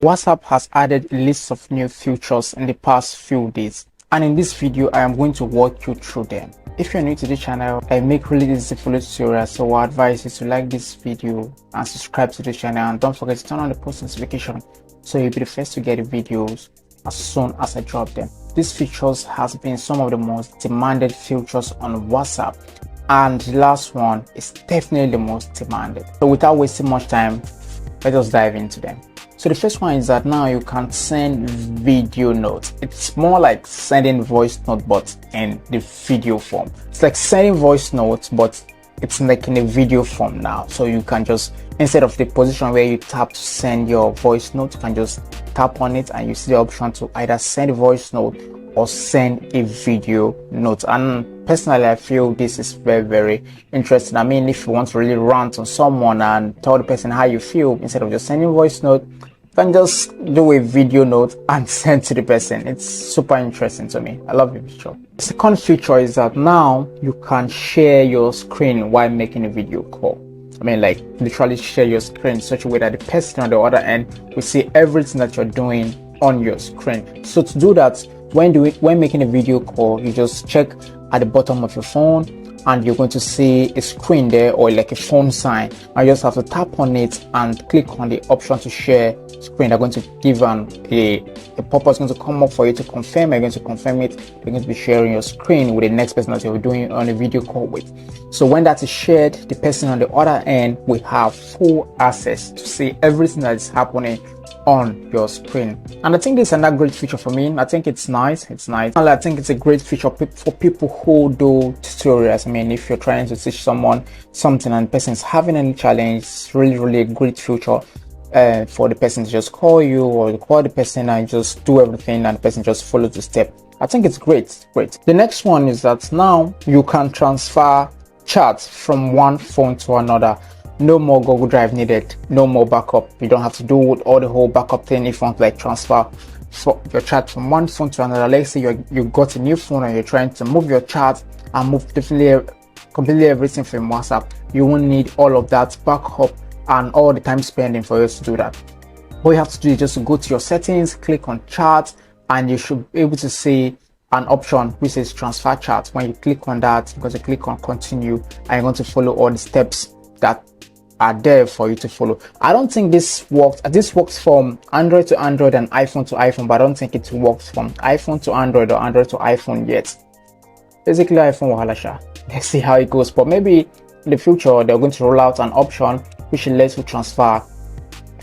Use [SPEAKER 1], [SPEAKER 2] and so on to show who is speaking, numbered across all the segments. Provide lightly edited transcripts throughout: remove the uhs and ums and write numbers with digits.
[SPEAKER 1] WhatsApp has added a list of new features in the past few days, and in this video I am going to walk you through them. If you're new to the channel, I make really easy follow tutorials, so I advise you to like this video and subscribe to the channel, and don't forget to turn on the post notification so you'll be the first to get the videos as soon as I drop them. These features has been some of the most demanded features on WhatsApp, and the last one is definitely the most demanded. So without wasting much time, let us dive into them. So the first one is that now you can send video notes. It's more like sending voice note but in the video form. It's like sending voice notes but it's like in a video form now. So you can just, instead of the position where you tap to send your voice note, you can just tap on it and you see the option to either send a voice note or send a video note. And personally, I feel this is very interesting. I mean, if you want to really rant on someone and tell the person how you feel, instead of just sending a voice note, you can just do a video note and send to the person. It's super interesting to me. I love the feature. The second feature is that now you can share your screen while making a video call. I mean, like literally share your screen in such a way that the person on the other end will see everything that you're doing on your screen. So to do that, when making a video call, you just check at the bottom of your phone and you're going to see a screen there, or like a phone sign, and you just have to tap on it and click on the option to share screen. They're going to give a pop-up is going to come up for you to confirm. You're going to confirm it. You're going to be sharing your screen with the next person that you're doing on a video call with. So when that is shared, the person on the other end will have full access to see everything that is happening on your screen. And I think this is another great feature for me. I think it's nice. And I think it's a great feature for people who do tutorials. I mean, if you're trying to teach someone something and the person is having any challenge, it's really a great feature for the person to just call you or call the person and just do everything and the person just follow the step. I think it's great. The next one is that now you can transfer chats from one phone to another. No more Google Drive needed, no more backup. You don't have to do all the whole backup thing if you want to like transfer your chat from one phone to another. Let's say you got a new phone and you're trying to move your chat and move completely everything from WhatsApp. You won't need all of that backup and all the time spending for you to do that. What you have to do is just to go to your settings, click on chat, and you should be able to see an option which says transfer chat. When you click on that, you're going to click on continue and you're going to follow all the steps that are there for you to follow. I don't think this works. This works from Android to Android and iPhone to iPhone, but I don't think it works from iPhone to Android or Android to iPhone yet. Basically, iPhone wahalasha. Let's see how it goes. But maybe in the future they're going to roll out an option which lets you transfer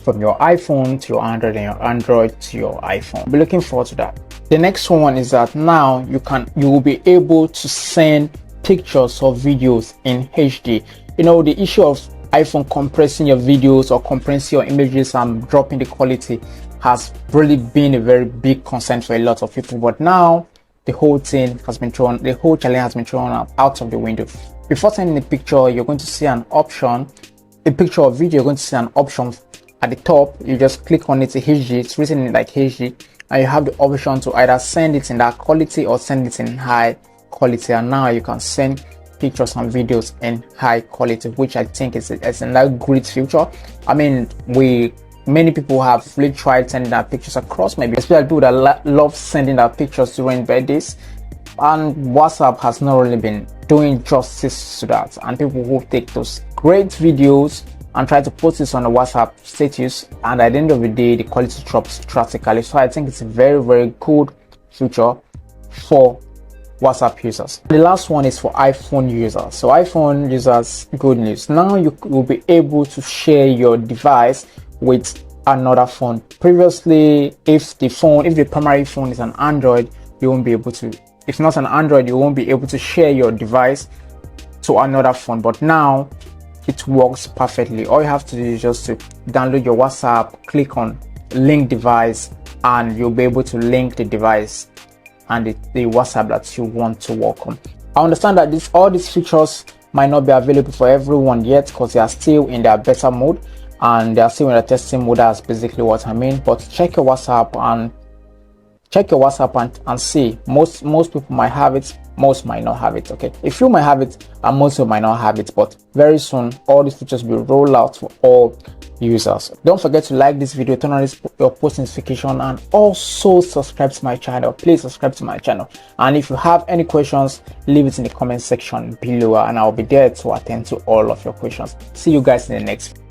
[SPEAKER 1] from your iPhone to your Android and your Android to your iPhone. I'll be looking forward to that. The next one is that now you will be able to send pictures or videos in HD. You know, the issue of iPhone compressing your videos or compressing your images and dropping the quality has really been a very big concern for a lot of people, but now the whole challenge has been thrown out of the window. Before sending a picture, you're going to see an option, a picture or video, you're going to see an option at the top. You just click on it, HD, it's written in like HD, and you have the option to either send it in that quality or send it in high quality. And now you can send pictures and videos in high quality, which I think is another great feature. I mean, many people have really tried sending their pictures across, maybe especially people that love sending their pictures during birthdays, and WhatsApp has not really been doing justice to that. And people who take those great videos and try to post this on a WhatsApp status, and at the end of the day the quality drops drastically. So I think it's a very good feature for WhatsApp users. The last one is for iPhone users. So iPhone users, good news. Now you will be able to share your device with another phone. Previously, if the primary phone is an Android, you won't be able to. If not an Android, you won't be able to share your device to another phone. But now it works perfectly. All you have to do is just to download your WhatsApp, click on link device, and you'll be able to link the device and the WhatsApp that you want to work on. I understand that all these features might not be available for everyone yet because they are still in their beta mode and they are still in the testing mode. That's basically what I mean. But check your WhatsApp and see. Most people might have it most might not have it. Okay, a few might have it and most might not have it, but very soon all these features will roll out for all users. Don't forget to like this video, turn on your post notification, and also subscribe to my channel. Please subscribe to my channel, and if you have any questions, leave it in the comment section below and I'll be there to attend to all of your questions. See you guys in the next video.